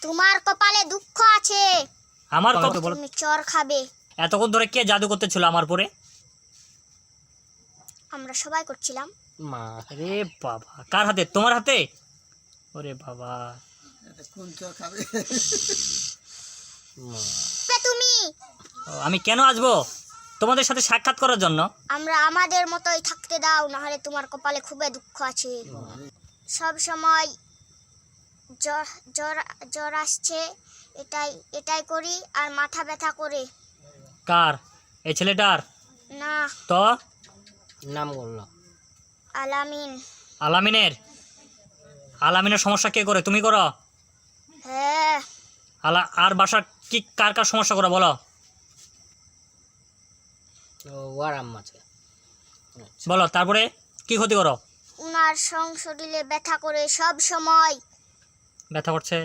তোমার কপালে দুঃখ আছে, আমার কত বলো? তুমি চর খাবে। এতক্ষণ ধরে কে জাদু করতেছিল আমার পরে? আমরা সবাই করছিলাম। মা আরে বাবা, কার হাতে? তোমার হাতে? ওরে বাবা, মা তুমি ও, আমি কেন আসবো তোমাদের সাথে সাক্ষাৎ করার জন্য? আমরা আমাদের মতোই থাকতে দাও, নাহলে তোমার কপালে খুবই দুঃখ আছে। সব সময় জ্বর জ্বর জ্বর আসছে, এটাই এটাই করি, আর মাথা ব্যথা করে। কার? এই ছেলেটার? না, তো নাম বললো। আলামিন। আলামিনের? আলামিনের সমস্যা কে করে? তুমি করো? হ্যাঁ, আর বাসার কি কার কার সমস্যা করে বলো? ও আর আম্মাছে। বলো, তারপরে কি ক্ষতি করো? উনার শরীরে ব্যথা করে সব সময়। ব্যথা করছে?